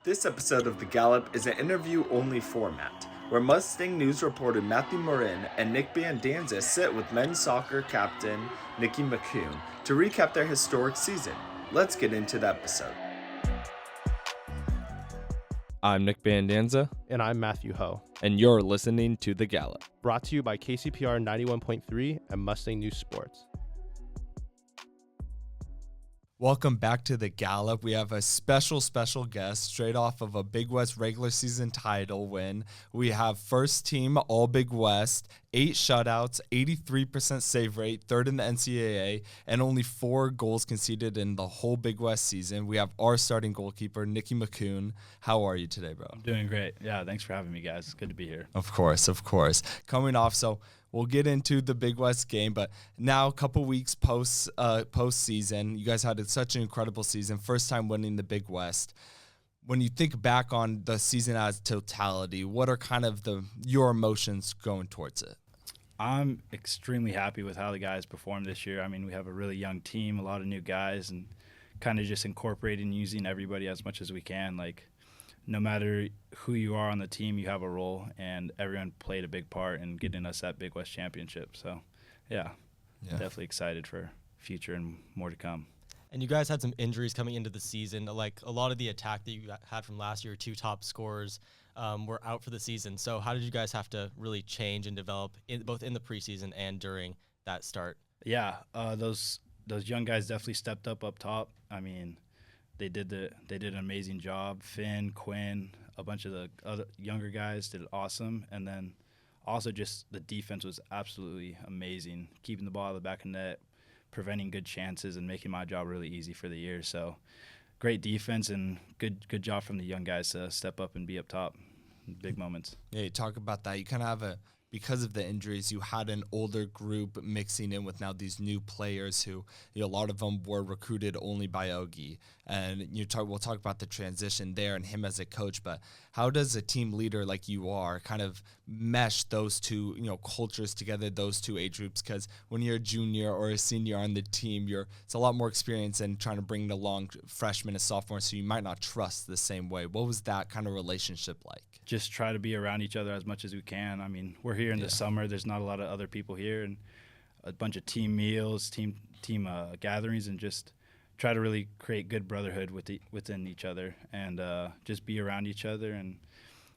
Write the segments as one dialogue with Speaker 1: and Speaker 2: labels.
Speaker 1: This episode of The Gallop is an interview-only format, where Mustang news reporter Matthew Muren and Nick Bandanza sit with men's soccer captain Nicky McCune to recap their historic season. Let's get into the episode.
Speaker 2: I'm Nick Bandanza.
Speaker 3: And I'm Matthew Ho.
Speaker 2: And you're listening to The Gallop.
Speaker 3: Brought to you by KCPR 91.3 and Mustang News Sports.
Speaker 4: Welcome back to The Gallop. We have a special guest straight off of a Big West regular season title win. We have first team All Big West, 8 shutouts, 83% save rate, third in the NCAA, and only 4 goals conceded in the whole Big West season. We have our starting goalkeeper, Nicky McCune. How are you today, bro?
Speaker 5: I'm doing great. Yeah, thanks for having me, guys. It's good to be here.
Speaker 4: Of course. Coming off, so we'll get into the Big West game, but now a couple weeks post-season, you guys had such an incredible season, first time winning the Big West. When you think back on the season as totality, what are kind of your emotions going towards it?
Speaker 5: I'm extremely happy with how the guys performed this year. I mean, we have a really young team, a lot of new guys, and kind of just incorporating using everybody as much as we can. Like, no matter who you are on the team, you have a role, and everyone played a big part in getting us that Big West championship. So, yeah, definitely excited for future and more to come.
Speaker 6: And you guys had some injuries coming into the season. Like, a lot of the attack that you had from last year, 2 top scorers, were out for the season. So how did you guys have to really change and develop both in the preseason and during that start?
Speaker 5: Yeah, those young guys definitely stepped up top. I mean, they did an amazing job. Finn, Quinn, a bunch of the other younger guys did awesome. And then also just the defense was absolutely amazing, keeping the ball out of the back of the net, preventing good chances, and making my job really easy for the year. So great defense and good job from the young guys to step up and be up top in big moments.
Speaker 4: Yeah, you talk about that. You kind of have because of the injuries, you had an older group mixing in with now these new players who, a lot of them were recruited only by Ogie. And we'll talk about the transition there and him as a coach, but how does a team leader like you are kind of mesh those two, cultures together, those two age groups? Because when you're a junior or a senior on the team, it's a lot more experience and trying to bring along freshmen and sophomores, so you might not trust the same way. What was that kind of relationship like?
Speaker 5: Just try to be around each other as much as we can. I mean, we're here in the summer. There's not a lot of other people here, and a bunch of team meals, team gatherings, and just try to really create good brotherhood within each other, and just be around each other, and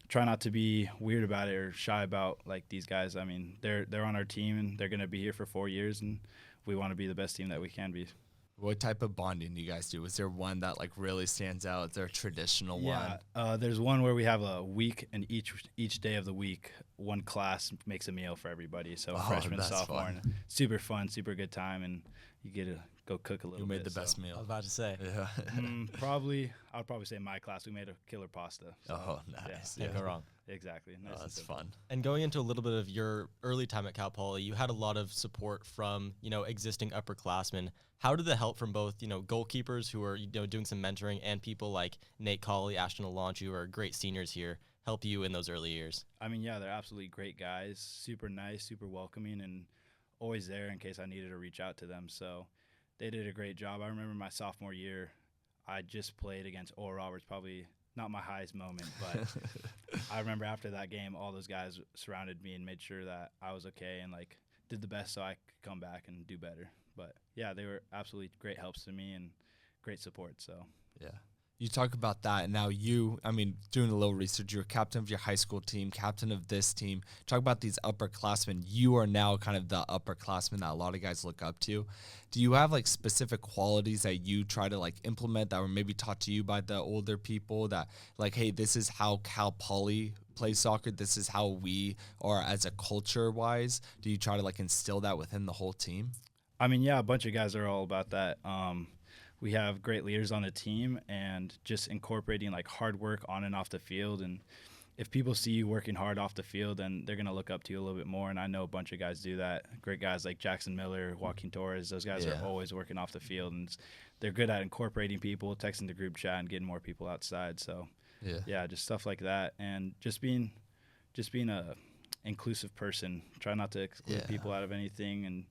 Speaker 5: try not to be weird about it or shy about like these guys. I mean, they're on our team, and they're going to be here for 4 years, and we want to be the best team that we can be.
Speaker 4: What type of bonding do you guys do? Is there one that like really stands out? Is there a traditional one?
Speaker 5: There's one where we have a week, and each day of the week, one class makes a meal for everybody. So freshman, sophomore, and super fun, super good time, and you get to go cook a little bit.
Speaker 4: You made the best meal.
Speaker 6: I was about to say.
Speaker 4: Yeah.
Speaker 5: I'd probably say my class, we made a killer pasta. So,
Speaker 4: oh, nice.
Speaker 6: Can't go wrong.
Speaker 5: Exactly. Nice
Speaker 4: that's fun.
Speaker 6: And going into a little bit of your early time at Cal Poly, you had a lot of support from, existing upperclassmen. How did the help from both, goalkeepers who are, doing some mentoring and people like Nate Colley, Ashton Alonchi, who are great seniors here, help you in those early years?
Speaker 5: I mean, yeah, they're absolutely great guys, super nice, super welcoming, and always there in case I needed to reach out to them. So they did a great job. I remember my sophomore year, I just played against Oral Roberts, probably not my highest moment, but I remember after that game, all those guys surrounded me and made sure that I was okay and like did the best so I could come back and do better. But yeah, they were absolutely great helps to me and great support. So
Speaker 4: yeah. You talk about that, and now doing a little research, you're captain of your high school team, captain of this team. Talk about these upperclassmen. You are now kind of the upperclassman that a lot of guys look up to. Do you have like specific qualities that you try to like implement that were maybe taught to you by the older people that like, hey, this is how Cal Poly plays soccer, this is how we are as a culture wise? Do you try to like instill that within the whole team?
Speaker 5: I mean, yeah, a bunch of guys are all about that. We have great leaders on the team, and just incorporating like hard work on and off the field. And if people see you working hard off the field, then they're going to look up to you a little bit more. And I know a bunch of guys do that. Great guys like Jackson Miller, Joaquin Torres, those guys are always working off the field, and they're good at incorporating people, texting the group chat, and getting more people outside. So yeah, just stuff like that, and just being a inclusive person. Try not to exclude people out of anything, and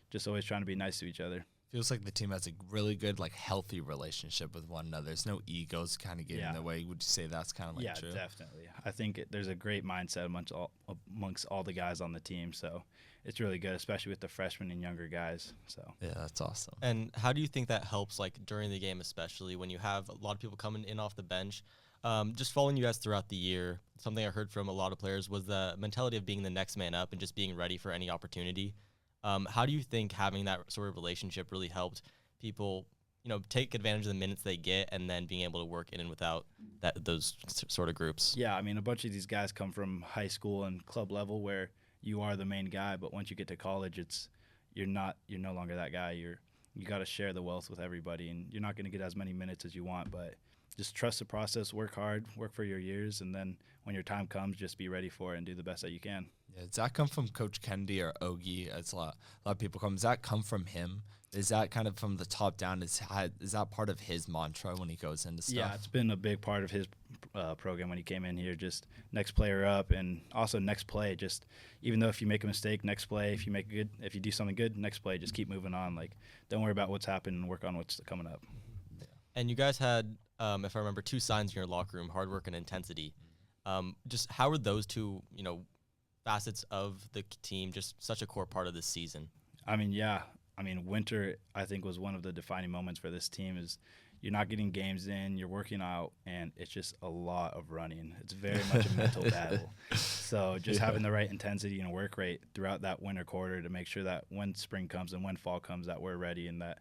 Speaker 5: just always trying to be nice to each other.
Speaker 4: Feels like the team has a really good, like, healthy relationship with one another. There's no egos kind of getting in the way. Would you say that's kind of like true?
Speaker 5: Yeah, definitely. I think there's a great mindset amongst all the guys on the team. So it's really good, especially with the freshmen and younger guys. So
Speaker 4: Yeah, that's awesome.
Speaker 6: And how do you think that helps, like, during the game, especially when you have a lot of people coming in off the bench? Just following you guys throughout the year, something I heard from a lot of players was the mentality of being the next man up and just being ready for any opportunity. How do you think having that sort of relationship really helped people, take advantage of the minutes they get and then being able to work in and without those sort of groups?
Speaker 5: yeah, I mean, a bunch of these guys come from high school and club level where you are the main guy, but once you get to college, you're no longer that guy. You got to share the wealth with everybody, and you're not going to get as many minutes as you want, but just trust the process, work hard, work for your years, and then when your time comes, just be ready for it and do the best that you can.
Speaker 4: Yeah, does that come from Coach Kennedy or Ogie? It's a lot of people come. Does that come from him? Is that kind of from the top down? Is that part of his mantra when he goes into stuff?
Speaker 5: Yeah, it's been a big part of his program when he came in here. Just next player up, and also next play. Just even though if you make a mistake, next play. If you do something good, next play. Just keep moving on. Like, don't worry about what's happened and work on what's coming up.
Speaker 6: And you guys had, if I remember, 2 signs in your locker room: hard work and intensity. Just how are those two, facets of the team just such a core part of this season?
Speaker 5: I mean, winter, I think, was one of the defining moments for this team. Is you're not getting games in, you're working out, and it's just a lot of running. It's very much a mental battle. So just having the right intensity and work rate throughout that winter quarter to make sure that when spring comes and when fall comes that we're ready and that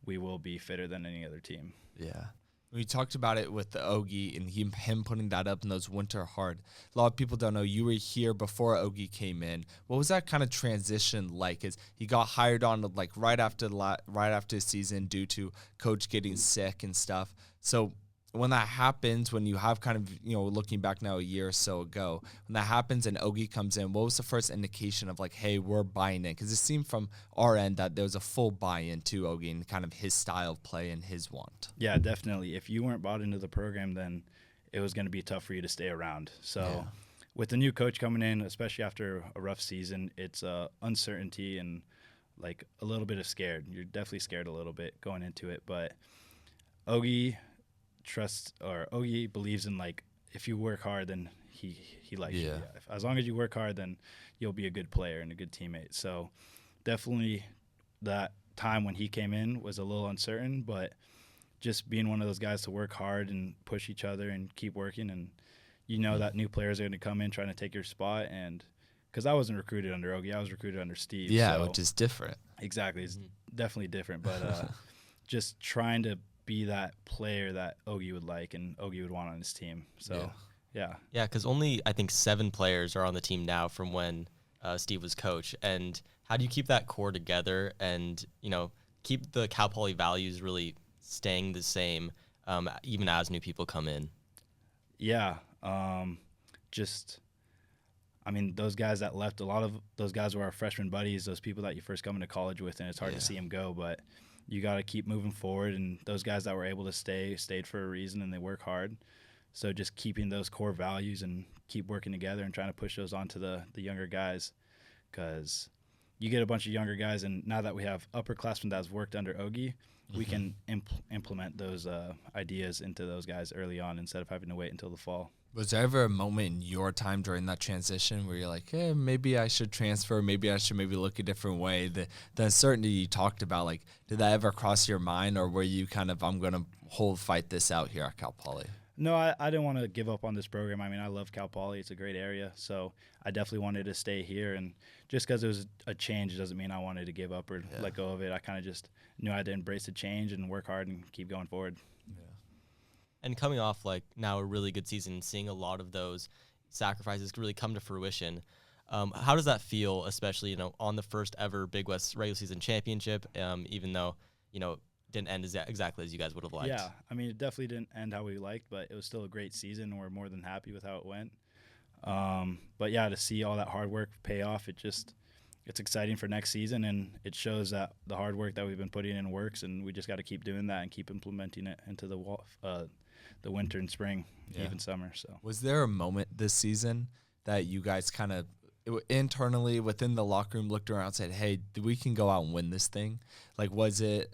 Speaker 5: we will be fitter than any other team.
Speaker 4: Yeah. We talked about it with the Ogie and him putting that up in those winter hard. A lot of people don't know you were here before Ogie came in. What was that kind of transition like? As he got hired on like right after the season due to coach getting sick and stuff. So when that happens, when you have kind of, looking back now a year or so ago, when that happens and Ogie comes in, what was the first indication of like, hey, we're buying in? Because it seemed from our end that there was a full buy-in to Ogie and kind of his style of play and his want.
Speaker 5: Yeah, definitely. If you weren't bought into the program, then it was going to be tough for you to stay around. So with the new coach coming in, especially after a rough season, it's uncertainty and like a little bit of scared. You're definitely scared a little bit going into it, but Ogie believes in, like, if you work hard, then he likes you. Yeah. As long as you work hard, then you'll be a good player and a good teammate. So definitely that time when he came in was a little uncertain, but just being one of those guys to work hard and push each other and keep working, and that new players are going to come in trying to take your spot. And because I wasn't recruited under Ogie, I was recruited under Steve.
Speaker 4: Yeah,
Speaker 5: so
Speaker 4: which is different.
Speaker 5: Exactly. It's definitely different, but just trying to be that player that Ogie would like and Ogie would want on his team. So, yeah.
Speaker 6: Yeah, because only, I think, 7 players are on the team now from when Steve was coach. And how do you keep that core together and, keep the Cal Poly values really staying the same even as new people come in?
Speaker 5: Yeah. Those guys that left, a lot of those guys were our freshman buddies, those people that you first come into college with, and it's hard to see them go, but you got to keep moving forward, and those guys that were able to stayed for a reason, and they work hard. So just keeping those core values and keep working together and trying to push those onto the younger guys, because you get a bunch of younger guys, and now that we have upperclassmen that's worked under Ogie, we can implement those ideas into those guys early on instead of having to wait until the fall.
Speaker 4: Was there ever a moment in your time during that transition where you're like, hey, maybe I should transfer, maybe I should look a different way? The uncertainty you talked about, like, did that ever cross your mind, or were you kind of, I'm going to fight this out here at Cal Poly?
Speaker 5: No, I didn't want to give up on this program. I mean, I love Cal Poly. It's a great area, so I definitely wanted to stay here. And just because it was a change doesn't mean I wanted to give up or let go of it. I kind of just knew I had to embrace the change and work hard and keep going forward.
Speaker 6: And coming off, like, now a really good season, seeing a lot of those sacrifices really come to fruition, how does that feel, especially, on the first ever Big West regular season championship, even though, didn't end exactly as you guys would have liked?
Speaker 5: Yeah, I mean, it definitely didn't end how we liked, but it was still a great season, and we're more than happy with how it went. But, yeah, to see all that hard work pay off, it's exciting for next season, and it shows that the hard work that we've been putting in works, and we just got to keep doing that and keep implementing it into the winter and spring, even summer. So,
Speaker 4: was there a moment this season that you guys kind of internally within the locker room looked around and said, hey, we can go out and win this thing? Like, was it,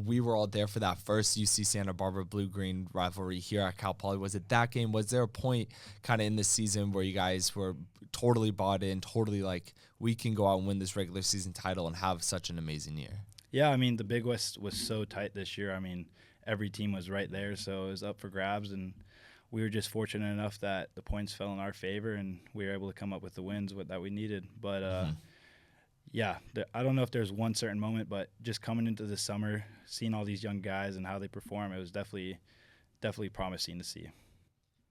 Speaker 4: we were all there for that first UC Santa Barbara Blue-Green rivalry here at Cal Poly. Was it that game? Was there a point kind of in the season where you guys were totally bought in, totally like, we can go out and win this regular season title and have such an amazing year?
Speaker 5: Yeah, I mean, the Big West was so tight this year. I mean, every team was right there, so it was up for grabs, and we were just fortunate enough that the points fell in our favor and we were able to come up with the wins that we needed. But, I don't know if there's one certain moment, but just coming into the summer, seeing all these young guys and how they perform, it was definitely promising to see.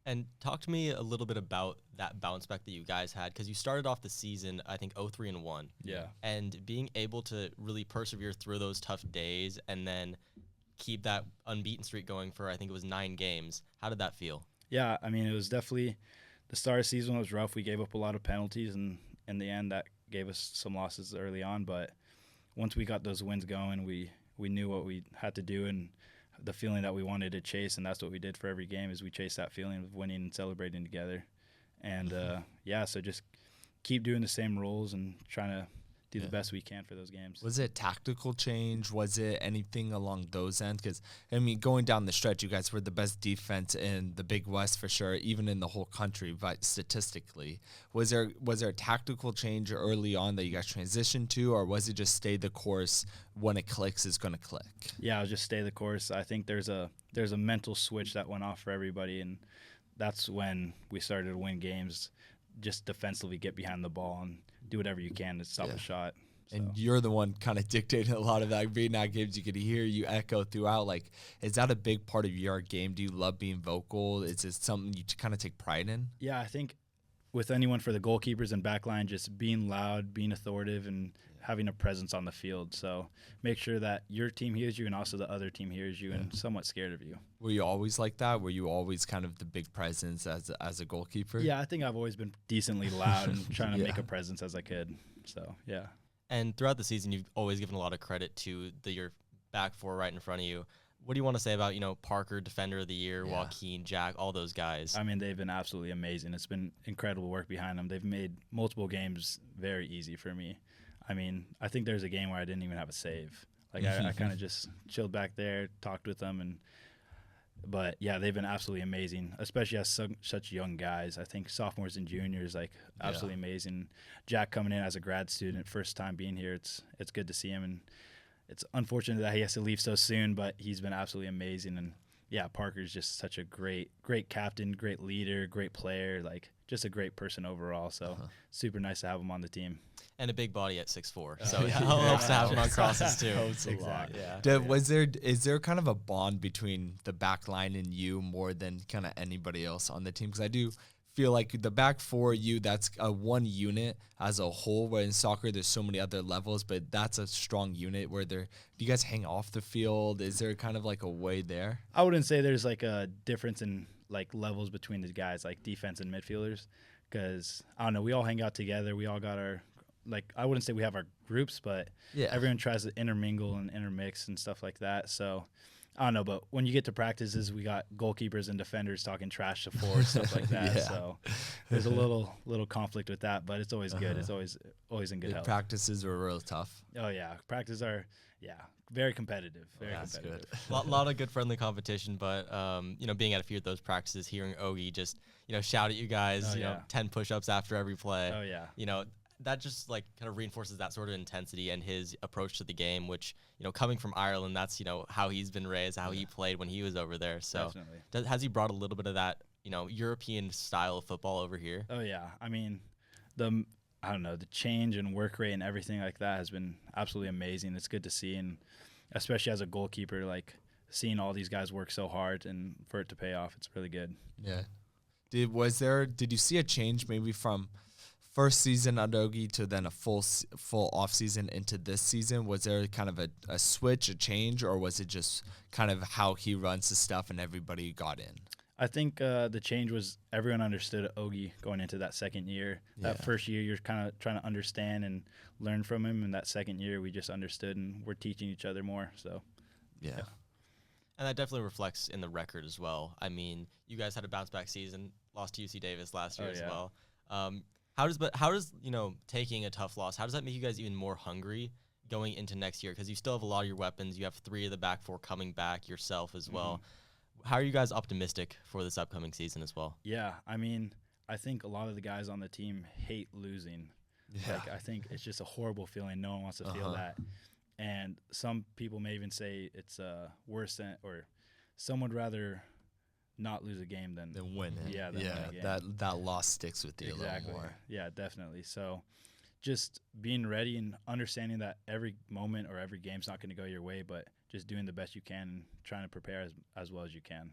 Speaker 6: And talk to me a little bit about that bounce back that you guys had, because you started off the season, I think, 0-3-1.
Speaker 5: Yeah.
Speaker 6: And being able to really persevere through those tough days and then keep that unbeaten streak going for, I think it was 9 games. How did that feel?
Speaker 5: Yeah, I mean, it was definitely the start of the season was rough. We gave up a lot of penalties, and in the end, that gave us some losses early on. But once we got those wins going, we knew what we had to do and the feeling that we wanted to chase, and that's what we did for every game is we chased that feeling of winning and celebrating together. And, so just keep doing the same roles and trying to do the best we can for those games.
Speaker 4: Was it tactical change? Was it anything along those ends? Because, I mean, going down the stretch, you guys were the best defense in the Big West for sure, even in the whole country, but statistically. Was there a tactical change early on that you guys transitioned to, or was it just stay the course, when it clicks, it's going to click?
Speaker 5: Yeah, it was just stay the course. I think there's a mental switch that went off for everybody, and that's when we started to win games. Just defensively get behind the ball and do whatever you can to stop a shot. So.
Speaker 4: And you're the one kind of dictating a lot of that. Being at games, you could hear you echo throughout. Like, is that a big part of your game? Do you love being vocal? Is it something you kind of take pride in?
Speaker 5: Yeah, I think with anyone for the goalkeepers and backline, just being loud, being authoritative, and having a presence on the field. So make sure that your team hears you and also the other team hears you and somewhat scared of you.
Speaker 4: Were you always like that? Were you always kind of the big presence as a goalkeeper?
Speaker 5: Yeah, I think I've always been decently loud and trying to make a presence as I could. So, yeah.
Speaker 6: And throughout the season, you've always given a lot of credit to your back four right in front of you. What do you want to say about, Parker, Defender of the Year, Joaquin, Jack, all those guys?
Speaker 5: I mean, they've been absolutely amazing. It's been incredible work behind them. They've made multiple games very easy for me. I mean, I think there's a game where I didn't even have a save. Like, I kind of just chilled back there, talked with them. But, yeah, they've been absolutely amazing, especially as such young guys. I think sophomores and juniors, absolutely amazing. Jack coming in as a grad student, first time being here, it's good to see him. And it's unfortunate that he has to leave so soon, but he's been absolutely amazing. And, yeah, Parker's just such a great captain, great leader, great player, just a great person overall. So super nice to have him on the team.
Speaker 6: And a big body at 6'4", so it helps to have him on crosses too.
Speaker 5: Exactly.
Speaker 4: Is there kind of a bond between the back line and you more than kind of anybody else on the team? Because I do feel like the back four, that's a one unit as a whole, where in soccer there's so many other levels, but that's a strong unit where do you guys hang off the field? Is there kind of like a way there?
Speaker 5: I wouldn't say there's a difference in levels between the guys, defense and midfielders, because I don't know, we all hang out together. We all got our I wouldn't say we have our groups, but everyone tries to intermingle and intermix and stuff like that. So I don't know, but when you get to practices, we got goalkeepers and defenders talking trash to forwards, stuff like that. So there's a little conflict with that, but it's always good. It's always in good health.
Speaker 4: Practices are real tough.
Speaker 5: Oh yeah, practices are very competitive. Very competitive.
Speaker 6: Good. Lot of good friendly competition, but being at a few of those practices, hearing Ogie just shout at you guys, 10 push-ups after every play.
Speaker 5: Oh yeah.
Speaker 6: That just kind of reinforces that sort of intensity and his approach to the game, which, coming from Ireland, that's, how he's been raised, how he played when he was over there. So has he brought a little bit of that, European style of football over here?
Speaker 5: Oh yeah. I mean, the change in work rate and everything like that has been absolutely amazing. It's good to see. And especially as a goalkeeper, seeing all these guys work so hard and for it to pay off, it's really good.
Speaker 4: Yeah. Did you see a change maybe from first season under Ogie to then a full off season into this season? Was there kind of a switch, a change, or was it just kind of how he runs the stuff and everybody got in?
Speaker 5: I think the change was everyone understood Ogie going into that second year. That first year, you're kind of trying to understand and learn from him, and that second year, we just understood and we're teaching each other more. So,
Speaker 6: yeah. And that definitely reflects in the record as well. I mean, you guys had a bounce back season, lost to UC Davis last year as well. how does taking a tough loss, how does that make you guys even more hungry going into next year? Because you still have a lot of your weapons. You have 3 of the back 4 coming back, yourself as well. How are you guys optimistic for this upcoming season as well?
Speaker 5: Yeah, I mean, I think a lot of the guys on the team hate losing.
Speaker 4: Yeah.
Speaker 5: Like, I think it's just a horrible feeling. No one wants to feel that. And some people may even say it's worse than, or some would rather not lose a game than
Speaker 4: win it.
Speaker 5: Yeah, than win a game.
Speaker 4: That loss sticks with you a little more.
Speaker 5: Yeah, definitely. So just being ready and understanding that every moment or every game's not going to go your way, but just doing the best you can and trying to prepare as well as you can.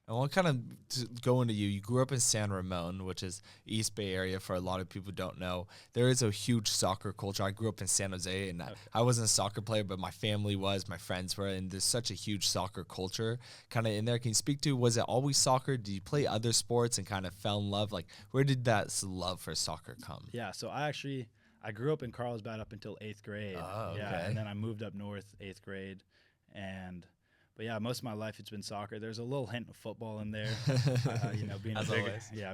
Speaker 4: I want to kind of go into you. You grew up in San Ramon, which is East Bay area for a lot of people who don't know. There is a huge soccer culture. I grew up in San Jose, and I wasn't a soccer player, but my family was, my friends were, and there's such a huge soccer culture kind of in there. Can you speak to, was it always soccer? Did you play other sports and kind of fell in love? Like, where did that love for soccer come?
Speaker 5: Yeah, so I grew up in Carlsbad up until 8th grade.
Speaker 4: Oh, okay.
Speaker 5: Yeah, and then I moved up north 8th grade, But yeah, most of my life it's been soccer. There's a little hint of football in there.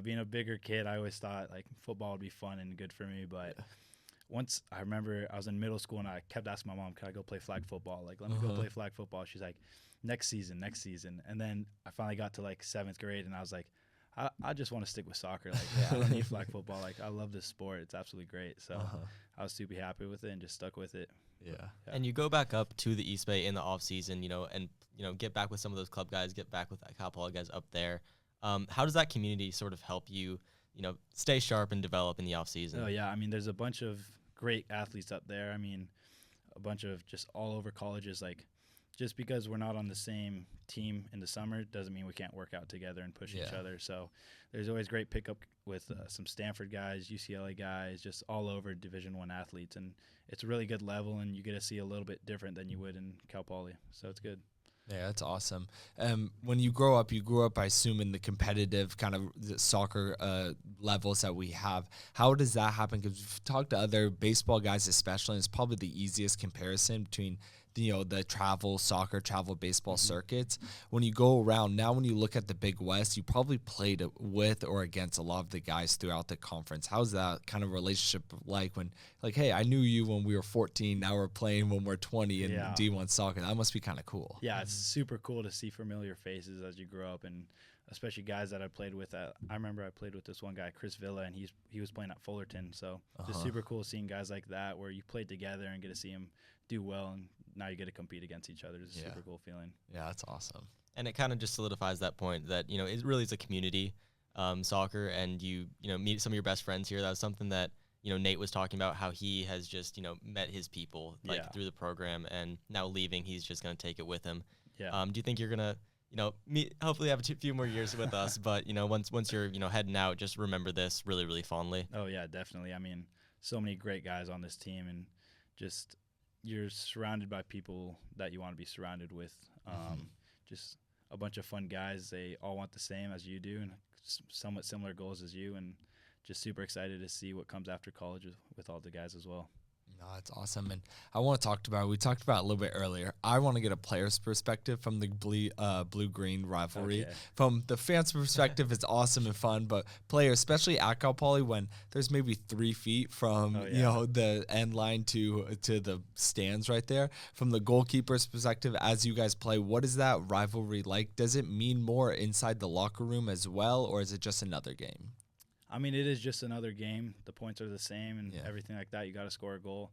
Speaker 5: Being a bigger kid, I always thought like football would be fun and good for me. But once I remember I was in middle school and I kept asking my mom, "Can I go play flag football? Like, let me go play flag football." She's like, next season. And then I finally got to like 7th grade and I was like, I just want to stick with soccer. Like, I don't need flag football. Like, I love this sport. It's absolutely great. So I was super happy with it and just stuck with it.
Speaker 4: Yeah.
Speaker 6: And you go back up to the East Bay in the off season, and get back with some of those club guys, get back with that Cal Poly guys up there. How does that community sort of help you, stay sharp and develop in the off season?
Speaker 5: Oh yeah, I mean, there's a bunch of great athletes up there. I mean, a bunch of just all over colleges. Like, just because we're not on the same team in the summer doesn't mean we can't work out together and push each other. So there's always great pickup with some Stanford guys, UCLA guys, just all over Division I athletes. And it's a really good level, and you get to see a little bit different than you would in Cal Poly. So it's good.
Speaker 4: Yeah, that's awesome. When you grew up, I assume, in the competitive kind of soccer levels that we have. How does that happen? Because we've talked to other baseball guys especially, and it's probably the easiest comparison between the travel baseball circuits. When you go around now, when you look at the Big West, you probably played with or against a lot of the guys throughout the conference. How's that kind of relationship like when, like, hey, I knew you when we were 14, now we're playing when we're 20 in D1 soccer? That must be kind of cool.
Speaker 5: Yeah, it's super cool to see familiar faces as you grow up, and especially guys that I played with. I remember I played with this one guy, Chris Villa, and he was playing at Fullerton. So just super cool seeing guys like that where you played together and get to see them do well, and now you get to compete against each other. It's a super cool feeling.
Speaker 4: Yeah, that's awesome.
Speaker 6: And it kind of just solidifies that point that, it really is a community, soccer, and you meet some of your best friends here. That was something that, Nate was talking about, how he has just, met his people through the program, and now leaving, he's just going to take it with him.
Speaker 5: Yeah.
Speaker 6: Do you think you're going to, hopefully have a few more years with us, but, once you're, heading out, just remember this really, really fondly?
Speaker 5: Oh yeah, definitely. I mean, so many great guys on this team, and just, you're surrounded by people that you want to be surrounded with. Just a bunch of fun guys. They all want the same as you do and somewhat similar goals as you, and just super excited to see what comes after college with all the guys as well.
Speaker 4: No, that's awesome. And I want to talk about, we talked about it a little bit earlier. I want to get a player's perspective from the blue-green rivalry.
Speaker 5: Okay.
Speaker 4: From the fans' perspective, it's awesome and fun, but players, especially at Cal Poly, when there's maybe 3 feet from the end line to the stands right there, from the goalkeeper's perspective, as you guys play, what is that rivalry like? Does it mean more inside the locker room as well, or is it just another game?
Speaker 5: I mean, it is just another game. The points are the same and everything like that. You got to score a goal.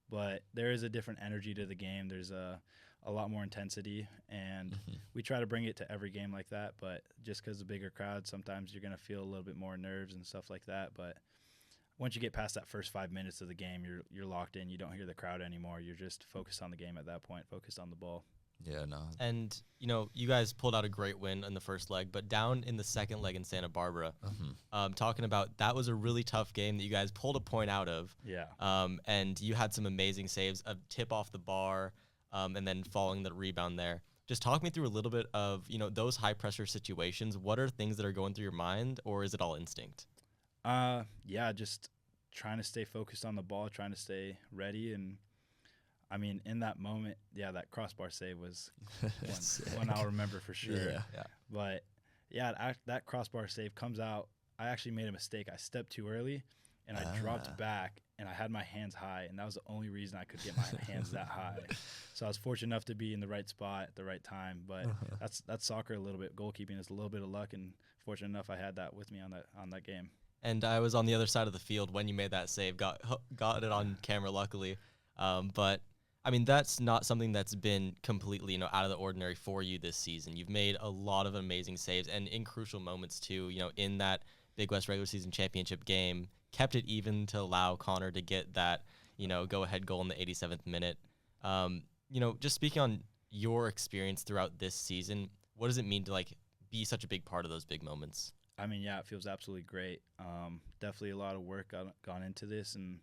Speaker 5: But there is a different energy to the game. There's a lot more intensity, and we try to bring it to every game like that. But just because the bigger crowd, sometimes you're going to feel a little bit more nerves and stuff like that. But once you get past that first 5 minutes of the game, you're locked in. You don't hear the crowd anymore. You're just focused on the game at that point, focused on the ball.
Speaker 4: Yeah, no.
Speaker 6: And, you guys pulled out a great win in the first leg, but down in the second leg in Santa Barbara, talking about that was a really tough game that you guys pulled a point out of.
Speaker 5: Yeah.
Speaker 6: And you had some amazing saves, a tip off the bar, and then following the rebound there. Just talk me through a little bit of, those high pressure situations. What are things that are going through your mind, or is it all instinct?
Speaker 5: Just trying to stay focused on the ball, trying to stay ready, and I mean, in that moment, that crossbar save was one I'll remember for sure.
Speaker 4: Yeah.
Speaker 5: But, that crossbar save comes out. I actually made a mistake. I stepped too early, and I dropped back, and I had my hands high, and that was the only reason I could get my hands that high. So I was fortunate enough to be in the right spot at the right time. But that's soccer a little bit. Goalkeeping is a little bit of luck, and fortunate enough I had that with me on that game.
Speaker 6: And I was on the other side of the field when you made that save. Got it on camera, luckily. But I mean, that's not something that's been completely, out of the ordinary for you this season. You've made a lot of amazing saves, and in crucial moments too. In that Big West regular season championship game, kept it even to allow Connor to get that, go-ahead goal in the 87th minute. Just speaking on your experience throughout this season, what does it mean to be such a big part of those big moments?
Speaker 5: I mean, yeah, it feels absolutely great. Definitely a lot of work gone into this, and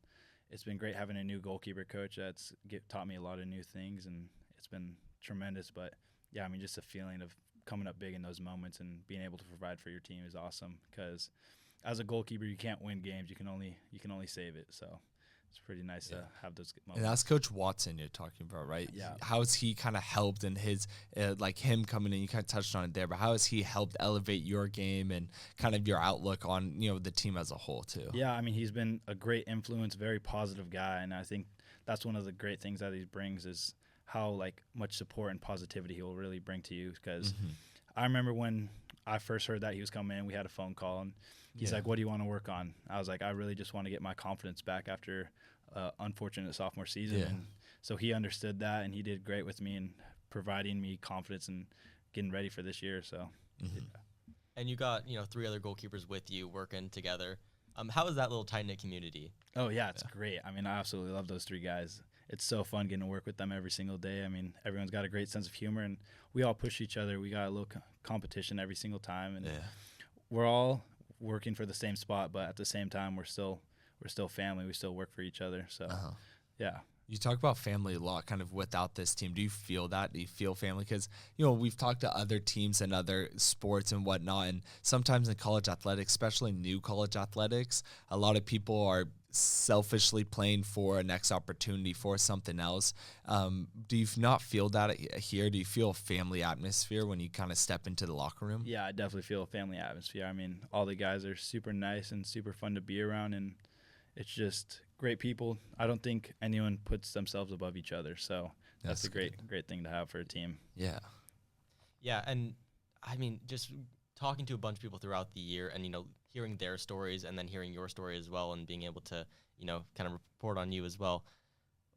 Speaker 5: it's been great having a new goalkeeper coach that's taught me a lot of new things, and it's been tremendous. But yeah, I mean, just a feeling of coming up big in those moments and being able to provide for your team is awesome, because as a goalkeeper, you can't win games. You can only save it. So it's pretty nice to have those moments.
Speaker 4: And that's Coach Watson you're talking about, right?
Speaker 5: Yeah.
Speaker 4: How has he kind of helped in his, him coming in? You kind of touched on it there, but how has he helped elevate your game and kind of your outlook on, the team as a whole too?
Speaker 5: Yeah, I mean, he's been a great influence, very positive guy, and I think that's one of the great things that he brings is how much support and positivity he will really bring to you. Because I remember when I first heard that he was coming in, we had a phone call, and he's like, "What do you want to work on?" I was like, "I really just want to get my confidence back after unfortunate sophomore season." And so he understood that, and he did great with me and providing me confidence and getting ready for this year. So,
Speaker 6: And you got 3 other goalkeepers with you working together. How is that little tight-knit community?
Speaker 5: Oh yeah, it's great. I mean, I absolutely love those 3 guys. It's so fun getting to work with them every single day. I mean, everyone's got a great sense of humor, and we all push each other. We got a little competition every single time, and we're all working for the same spot, but at the same time, we're still family. We still work for each other. So, yeah.
Speaker 4: You talk about family a lot kind of without this team. Do you feel that? Do you feel family? Because, we've talked to other teams and other sports and whatnot, and sometimes in college athletics, especially new college athletics, a lot of people are selfishly playing for a next opportunity for something else. Do you not feel that here? Do you feel a family atmosphere when you kind of step into the locker room?
Speaker 5: Yeah, I definitely feel a family atmosphere. I mean, all the guys are super nice and super fun to be around, and it's just great people. I don't think anyone puts themselves above each other, so that's a great thing to have for a team.
Speaker 4: Yeah.
Speaker 6: Yeah, and I mean, just talking to a bunch of people throughout the year and, hearing their stories and then hearing your story as well and being able to, kind of report on you as well.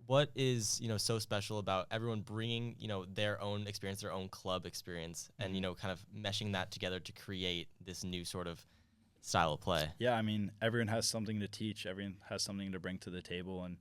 Speaker 6: What is, so special about everyone bringing, their own experience, their own club experience, and, kind of meshing that together to create this new sort of style of play?
Speaker 5: Yeah, I mean, everyone has something to teach. Everyone has something to bring to the table, and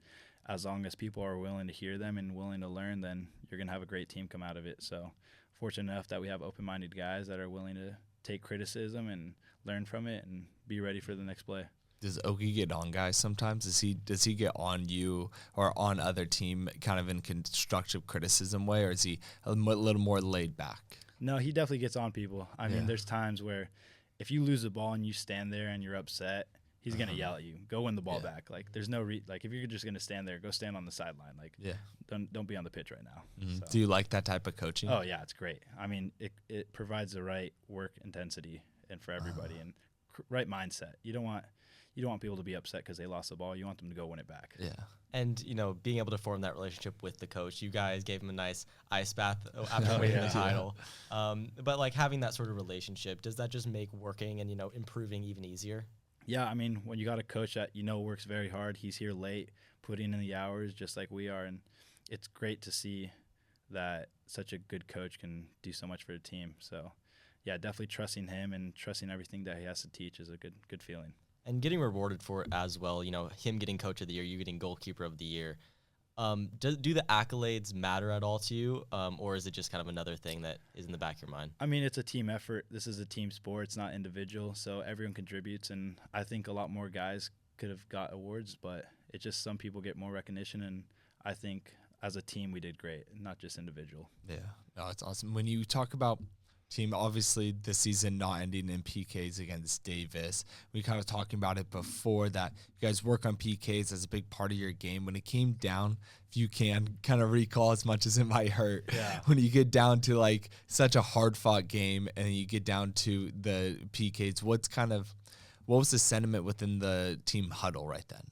Speaker 5: as long as people are willing to hear them and willing to learn, then you're going to have a great team come out of it. So fortunate enough that we have open-minded guys that are willing to take criticism and learn from it and be ready for the next play.
Speaker 4: Does Okie get on guys sometimes? Does he get on you or on other team kind of in constructive criticism way, or is he a little more laid back?
Speaker 5: No, he definitely gets on people. I mean, there's times where if you lose the ball and you stand there and you're upset, he's going to yell at you. Go win the ball back. There's no if you're just going to stand there, go stand on the sideline. Don't be on the pitch right now. So.
Speaker 4: Do you like that type of coaching?
Speaker 5: Oh yeah, it's great. I mean, it provides the right work intensity and for everybody and right mindset. You don't want people to be upset because they lost the ball. You want them to go win it back.
Speaker 4: Yeah.
Speaker 6: And, being able to form that relationship with the coach, you guys gave him a nice ice bath after winning the title. But having that sort of relationship, does that just make working and, improving even easier?
Speaker 5: Yeah, I mean, when you got a coach that works very hard, he's here late, putting in the hours just like we are, and it's great to see that such a good coach can do so much for the team. So, yeah, definitely trusting him and trusting everything that he has to teach is a good feeling.
Speaker 6: And getting rewarded for it as well, him getting coach of the year, you getting goalkeeper of the year. Do the accolades matter at all to you, or is it just kind of another thing that is in the back of your mind?
Speaker 5: I mean, it's a team effort. This is a team sport. It's not individual, so everyone contributes, and I think a lot more guys could have got awards, but it's just some people get more recognition, and I think as a team we did great, not just individual.
Speaker 4: Yeah, no, it's awesome. When you talk about team, obviously this season not ending in PKs against Davis. We kind of talking about it before that you guys work on PKs as a big part of your game. When it came down, if you can kind of recall, as much as it might hurt, when you get down to such a hard fought game and you get down to the PKs, what was the sentiment within the team huddle right then?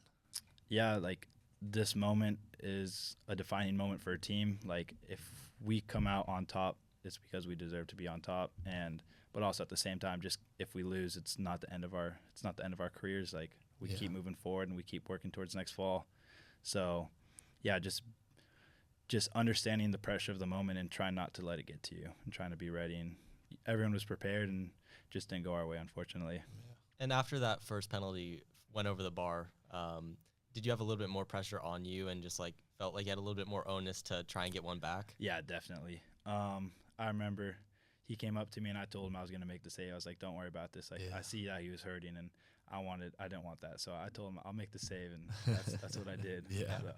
Speaker 5: Yeah, like this moment is a defining moment for a team. Like if we come out on top, it's because we deserve to be on top, but also at the same time, just if we lose, it's not the end of our careers. Like we keep moving forward and we keep working towards next fall. So yeah, just understanding the pressure of the moment and trying not to let it get to you and trying to be ready. And everyone was prepared and just didn't go our way, unfortunately.
Speaker 6: And after that first penalty went over the bar, did you have a little bit more pressure on you and just like felt like you had a little bit more onus to try and get one back?
Speaker 5: Yeah, definitely. I remember he came up to me and I told him I was going to make the save. I was like, don't worry about this. Like, I see that he was hurting and I didn't want that. So I told him I'll make the save, and that's what I did.
Speaker 4: Yeah.
Speaker 5: So.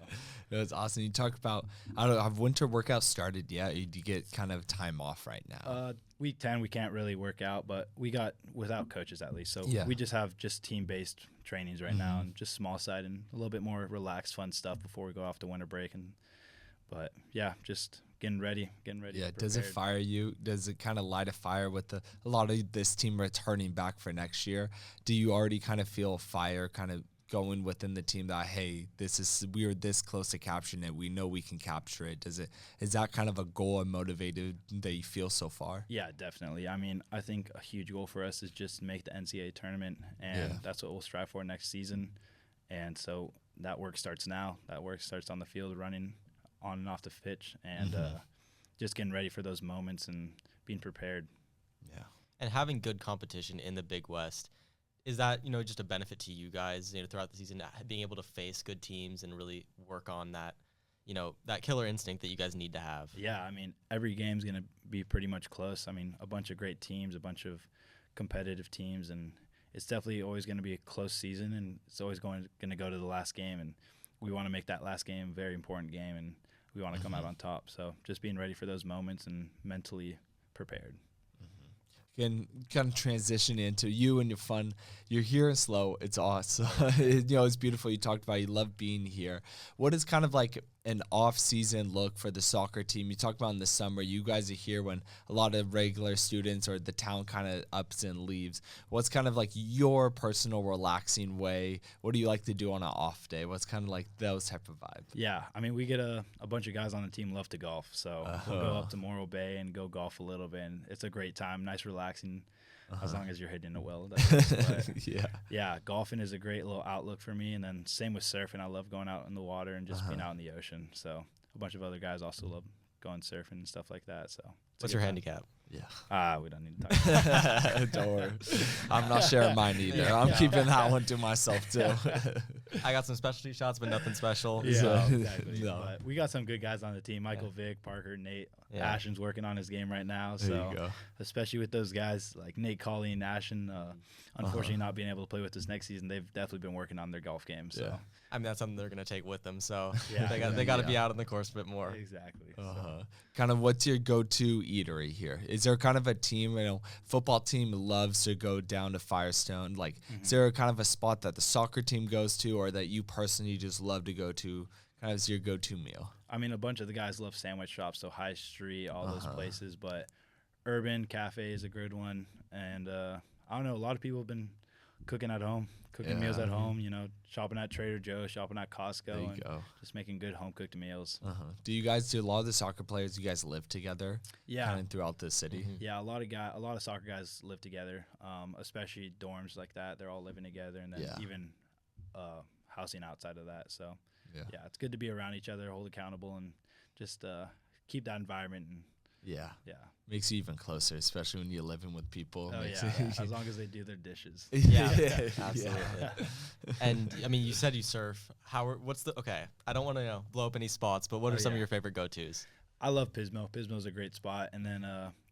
Speaker 4: That was awesome. You talk about, I don't know, have winter workouts started yet? Or do you get kind of time off right now?
Speaker 5: Week 10, we can't really work out, but we got without coaches at least. So we just have team-based trainings right now and just small side and a little bit more relaxed, fun stuff before we go off to winter break. But yeah, just getting ready.
Speaker 4: Yeah, does it fire you? Does it kind of light a fire with a lot of this team returning back for next year? Do you already kind of feel a fire kind of going within the team that, hey, we are this close to capturing it. We know we can capture it. Is that kind of a goal and motivated that you feel so far?
Speaker 5: Yeah, definitely. I mean, I think a huge goal for us is just make the NCAA tournament, and that's what we'll strive for next season. And so that work starts now. That work starts on the field, running on and off the pitch, and just getting ready for those moments and being prepared.
Speaker 6: Yeah. And having good competition in the Big West, is that, just a benefit to you guys, throughout the season, being able to face good teams and really work on that, that killer instinct that you guys need to have?
Speaker 5: Yeah, I mean, every game's going to be pretty much close. I mean, a bunch of great teams, a bunch of competitive teams, and it's definitely always going to be a close season, and it's always going to go to the last game, and we want to make that last game a very important game, and we want to come out on top. So just being ready for those moments and mentally prepared.
Speaker 4: Can kind of transition into you and your fun. You're here in SLO. It's awesome. It's beautiful. You talked about you love being here. What is kind of like an off-season look for the soccer team? You talked about in the summer. You guys are here when a lot of regular students or the town kind of ups and leaves. What's kind of like your personal relaxing way? What do you like to do on an off day? What's kind of like those type of vibe?
Speaker 5: Yeah, I mean, we get a bunch of guys on the team love to golf. So we'll go up to Morro Bay and go golf a little bit. And it's a great time, nice relaxing, as long as you're hitting it well. Yeah, golfing is a great little outlook for me. And then same with surfing. I love going out in the water and just being out in the ocean. So a bunch of other guys also love going surfing and stuff like that. So
Speaker 6: what's your handicap?
Speaker 4: Yeah.
Speaker 5: We don't need to talk about that.
Speaker 4: Don't worry. I'm not sharing mine either. I'm keeping that one to myself too.
Speaker 6: I got some specialty shots, but nothing special.
Speaker 5: Yeah,
Speaker 4: So,
Speaker 5: exactly.
Speaker 4: no.
Speaker 5: But we got some good guys on the team. Michael Vick, Parker, Nate.
Speaker 6: Yeah.
Speaker 5: Ashton's working on his game right now.
Speaker 4: There
Speaker 5: So
Speaker 4: you go.
Speaker 5: especially with those guys like Nate, Colley, and Ashton, unfortunately not being able to play with us next season, they've definitely been working on their golf game. So
Speaker 4: Yeah.
Speaker 6: I mean, that's something they're going to take with them. So
Speaker 5: Yeah.
Speaker 6: they got to be out on the course a bit more.
Speaker 5: exactly.
Speaker 4: Kind of what's your go-to eatery here? Is there kind of a team, football team loves to go down to Firestone. Like, is there kind of a spot that the soccer team goes to or that you personally just love to go to kind of as your go-to meal?
Speaker 5: I mean, a bunch of the guys love sandwich shops, so High Street, all those places. But Urban Cafe is a good one. And I don't know, a lot of people have been cooking at home, cooking meals at home, shopping at Trader Joe's, shopping at Costco,
Speaker 4: There you
Speaker 5: and
Speaker 4: go.
Speaker 5: just making good home-cooked meals.
Speaker 4: Do you guys, do a lot of the soccer players, you guys live together?
Speaker 5: Yeah.
Speaker 4: Kind of throughout the city?
Speaker 5: Yeah, a lot of soccer guys live together, especially dorms like that. They're all living together, and then even housing outside of that. So, yeah, it's good to be around each other, hold accountable, and just keep that environment. And
Speaker 4: Yeah.
Speaker 5: yeah.
Speaker 4: Makes you even closer, especially when you're living with people.
Speaker 5: Oh,
Speaker 4: Makes
Speaker 5: yeah.
Speaker 4: it-
Speaker 5: As long as they do their dishes.
Speaker 6: Yeah,
Speaker 4: Yeah.
Speaker 6: absolutely. And I mean, you said you surf. Okay, I don't want to blow up any spots, but what are some of your favorite go-tos?
Speaker 5: I love Pismo. Pismo's a great spot. And then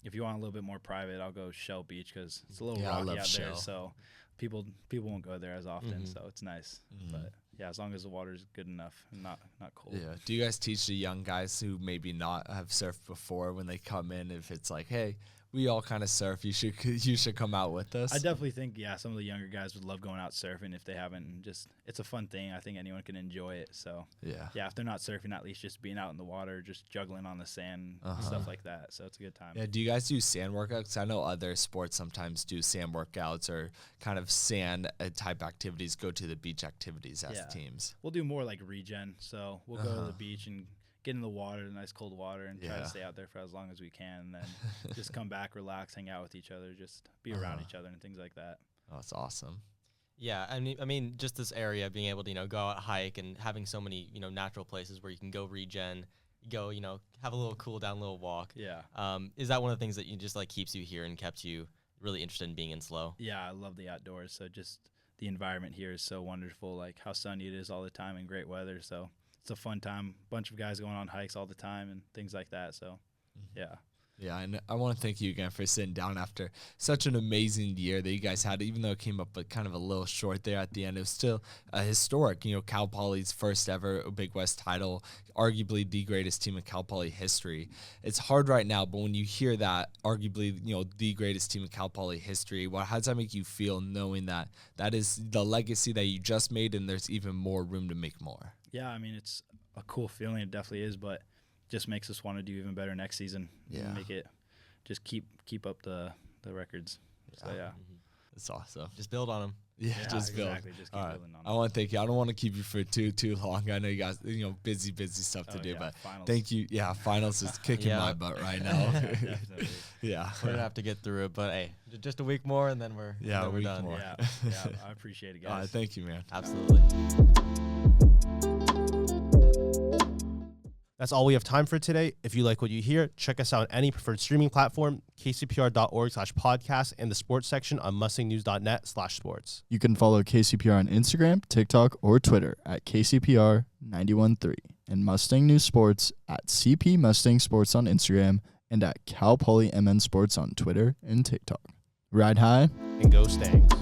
Speaker 5: if you want a little bit more private, I'll go Shell Beach because it's a little
Speaker 4: Yeah, I
Speaker 5: rocky
Speaker 4: love
Speaker 5: out
Speaker 4: Shell.
Speaker 5: there. So people won't go there as often. So it's nice. But yeah, as long as the water's good enough and not cold.
Speaker 4: Yeah. Do you guys teach the young guys who maybe not have surfed before when they come in, if it's like, hey, we all kind of surf. You should come out with us.
Speaker 5: I definitely think, some of the younger guys would love going out surfing if they haven't. And just, it's a fun thing. I think anyone can enjoy it. So,
Speaker 4: yeah,
Speaker 5: if they're not surfing, at least just being out in the water, just juggling on the sand, stuff like that. So it's a good time.
Speaker 4: Yeah, do you guys do sand workouts? I know other sports sometimes do sand workouts or kind of sand type activities, go to the beach activities as teams.
Speaker 5: We'll do more like regen. So we'll go to the beach and get in the water, the nice cold water, and try to stay out there for as long as we can. And then just come back, relax, hang out with each other, just be around each other and things like that.
Speaker 4: Oh, that's awesome.
Speaker 6: Yeah, I mean, just this area, being able to, go out, hike, and having so many, natural places where you can go regen, go, have a little cool down, little walk.
Speaker 5: Yeah.
Speaker 6: Is that one of the things that you just, keeps you here and kept you really interested in being in SLO?
Speaker 5: Yeah, I love the outdoors. So just the environment here is so wonderful, how sunny it is all the time and great weather. So it's a fun time. Bunch of guys going on hikes all the time and things like that. So, yeah.
Speaker 4: Yeah, and I want to thank you again for sitting down after such an amazing year that you guys had. Even though it came up but kind of a little short there at the end, it was still historic. Cal Poly's first ever Big West title, arguably the greatest team in Cal Poly history. It's hard right now, but when you hear that, arguably, the greatest team in Cal Poly history, how does that make you feel knowing that that is the legacy that you just made and there's even more room to make more?
Speaker 5: Yeah, I mean, it's a cool feeling. It definitely is, but just makes us want to do even better next season.
Speaker 4: Yeah.
Speaker 5: Make it, just keep up the records. So, yeah.
Speaker 4: It's awesome.
Speaker 6: Just build on them.
Speaker 4: Yeah, just build.
Speaker 5: Exactly. Just keep building on
Speaker 4: I want to thank you. I don't want to keep you for too long. I know you guys, busy stuff to do, but
Speaker 5: finals.
Speaker 4: thank you. Yeah, finals is kicking my butt right now.
Speaker 5: Definitely.
Speaker 4: Yeah.
Speaker 6: We're gonna have to get through it, but hey, just a week more and then we're
Speaker 4: a week
Speaker 6: done.
Speaker 4: more.
Speaker 5: Yeah, I appreciate it, guys.
Speaker 4: Thank you, man.
Speaker 6: Absolutely.
Speaker 3: That's all we have time for today. If you like what you hear, check us out on any preferred streaming platform, kcpr.org/podcast, and the sports section on mustangnews.net/sports.
Speaker 7: You can follow KCPR on Instagram, TikTok, or Twitter at KCPR913 and Mustang News Sports at CP Mustang Sports on Instagram and at Cal Poly MN Sports on Twitter and TikTok. Ride high
Speaker 3: And go Stangs.